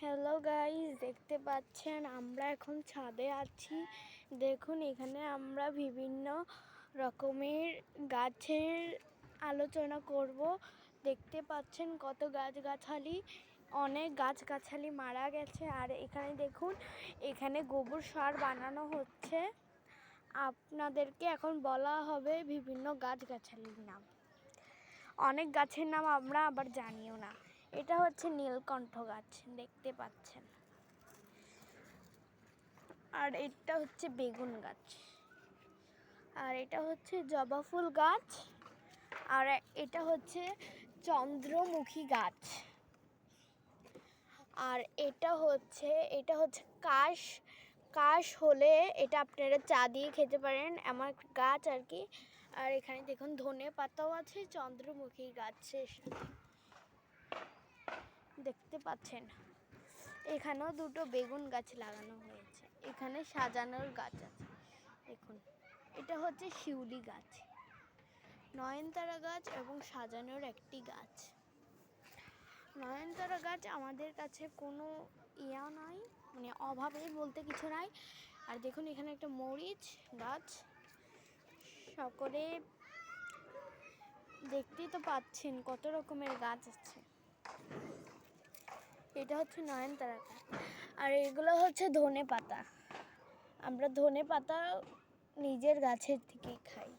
Hello guys, দেখতে পাচ্ছেন আমরা এখন ছাদে আছি। দেখুন এখানে আমরা বিভিন্ন রকমের গাছের আলোচনা করব। দেখতে পাচ্ছেন কত গাছগাছালি, অনেক গাছগাছালি মারা গেছে। আর এখানে দেখুন, এখানে গোবর সার বানানো হচ্ছে। আপনাদেরকে এখন বলা হবে বিভিন্ন গাছগাছালির নাম। অনেক গাছের নাম আমরা আবার জানিও না। এটা হচ্ছে নীলকণ্ঠ গাছ, দেখতে পাচ্ছেন। আর এটা হচ্ছে বেগুন গাছ, আর এটা হচ্ছে জবা ফুল গাছ, আর এটা হচ্ছে চন্দ্রমুখী গাছ, আর এটা হচ্ছে কাশ হলে এটা আপনারা চা দিয়ে খেতে পারেন, আমার গাছ আর কি। আর এখানে দেখুন ধনে পাতাও আছে চন্দ্রমুখী গাছের সাথে, দেখতে পাচ্ছেন। এখানেও দুটো বেগুন গাছ লাগানো হয়েছে। এখানে সাজানোর গাছ আছে, দেখুন এটা হচ্ছে শিউলি গাছ, নয়নতারা গাছ এবং সাজানোর একটি গাছ। নয়নতারা গাছ আমাদের কাছে কোনো ইয়া নাই, মানে অভাবে বলতে কিছু নাই। আর দেখুন এখানে একটা মরিচ গাছ, সকলে দেখতেই তো পাচ্ছেন কত রকমের গাছ আছে। এটা হচ্ছে নয়নতারা গাছ, আর এগুলো হচ্ছে ধনে পাতা। আমরা ধনে পাতা নিজের গাছের থেকেই খাই।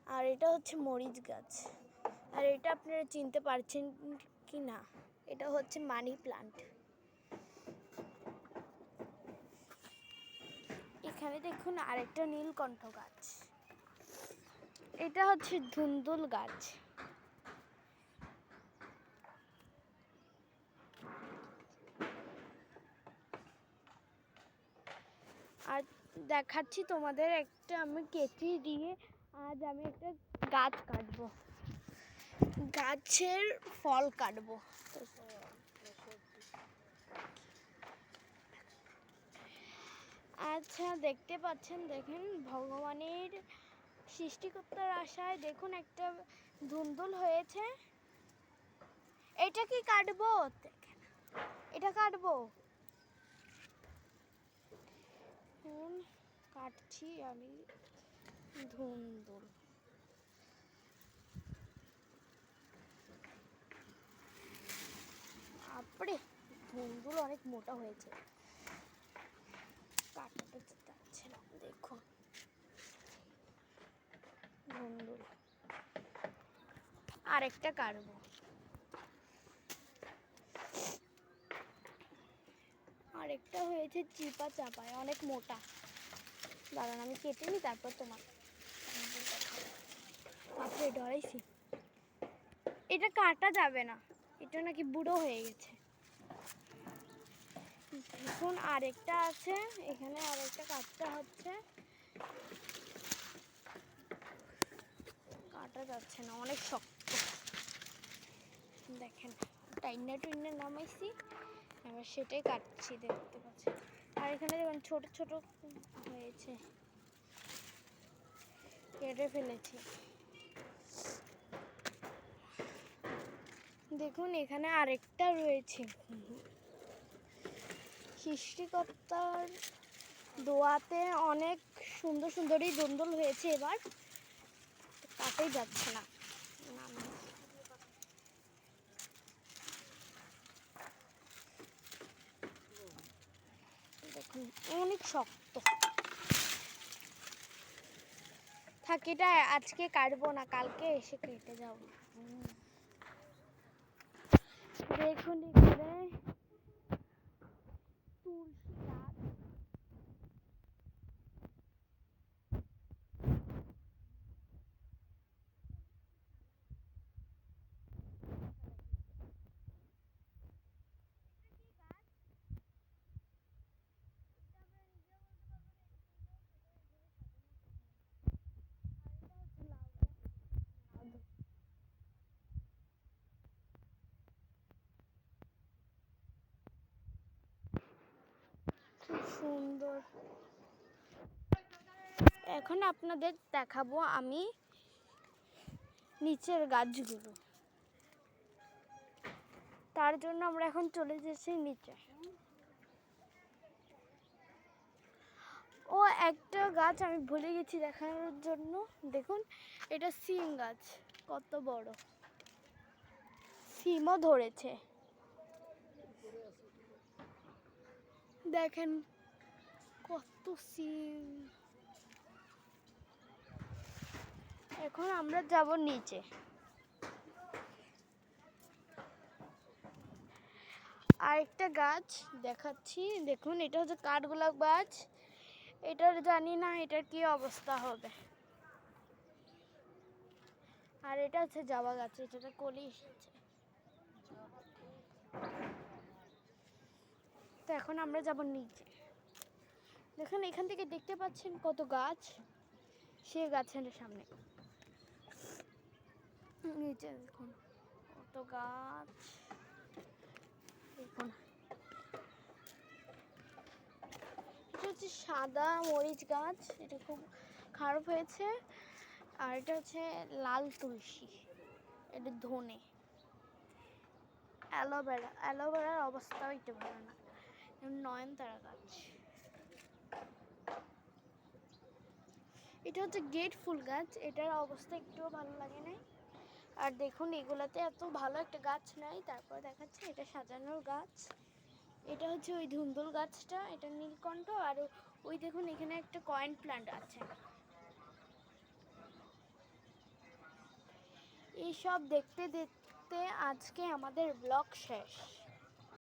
আর এটা হচ্ছে মরিচ গাছ, আর এটা আপনারা চিনতে পারছেন কি না, এটা হচ্ছে মানি প্লান্ট। এখানে দেখুন আরেকটা নীলকণ্ঠ গাছ, এটা হচ্ছে ধুন্দুল গাছ। আর দেখাচ্ছি তোমাদের একটা, আমি কেচি দিয়ে আজ আমি একটা গাছ কাটবো, গাছের ফল কাটবো। আচ্ছা, দেখতে পাচ্ছেন, দেখেন ভগবানের সৃষ্টিকর্তার আশায় দেখুন একটা ধুন্দুল হয়েছে। এটা কি কাটবো? দেখেন, এটা কাটবো, কাটছি আমি ধুন্দুল। আপরে ধুন্দুল অনেক মোটা হয়েছে, কাটাটা যাচ্ছে না। দেখুন ধুন্দুল, আরেকটা কাটবো। আরেকটা হয়েছে চিপা চাপায়, অনেক মোটা। দাঁড়ান আমি কেটে নিই, তারপর তোমার আপনি ডরাইছি। এটা কাটা যাবে না, এটা নাকি বুড়ো হয়ে গেছে। দেখুন আরেকটা আছে, এখানে আরেকটা কাটতে হচ্ছে, কাটা যাচ্ছে না, অনেক শক্ত। দেখেন টাইনা টুইনা নামাইছি, এবার সেটাই কাটছি, দেখতে পাচ্ছি। আর এখানে দেখুন ছোট ছোট হয়েছে, কেটে ফেলেছি। দেখুন এখানে আরেকটা রয়েছে। সৃষ্টিকর্তার দোয়াতে অনেক সুন্দর সুন্দরই ধুন্দুল হয়েছে, এবার কাটাই যাচ্ছে না। দেখুন অনেক শক্ত। থাক, এটা আজকে কাটবো না, কালকে এসে কেটে যাবো। দেখুন এখানে তুলসী গাছ, খুব সুন্দর। এখন আপনাদের দেখাবো আমি নিচের গাছগুলো। তার জন্য আমরা এখন চলে যাচ্ছি নিচে। ও একটা গাছ আমি ভুলে গেছি দেখানোর জন্য, দেখুন এটা সিম গাছ, কত বড় সিমও ধরেছে, দেখেন কত সিম। এখন আমরা যাব নিচে। আরেকটা গাছ দেখাচ্ছি, দেখুন এটা হচ্ছে কাঠগোলাপ গাছ। এটার জানি না এটার কি অবস্থা হবে। আর এটা হচ্ছে জবা গাছ, এটাতে কলি এসেছে। তো এখন আমরা যাব নিচে। দেখুন এখান থেকে দেখতে পাচ্ছেন কত গাছ, সে গাছের সামনে নিচে দেখুন কত গাছ। দেখুন এটা হচ্ছে সাদা মরিচ গাছ, এটা খুব খারাপ হয়েছে। আর এটা হচ্ছে লাল তুলসী, এটা ধনে। অ্যালোভেরা, অ্যালোভেরার অবস্থাও একটু ভালো না। নয়নতারা গাছ, এটা হচ্ছে গেট ফুল গাছ, এটার অবস্থা একটুও ভালো লাগে না। আর দেখুন এগুলাতে এত ভালো একটা গাছ নাই। তারপর দেখাচ্ছে এটা সাজানোর গাছ, এটা হচ্ছে ওই ধুন্দুল গাছটা, এটা নীলকণ্ঠ। আর ওই দেখুন এখানে একটা কয়েন প্ল্যান্ট আছে। এইসব দেখতে দেখতে আজকে আমাদের ব্লগ শেষ।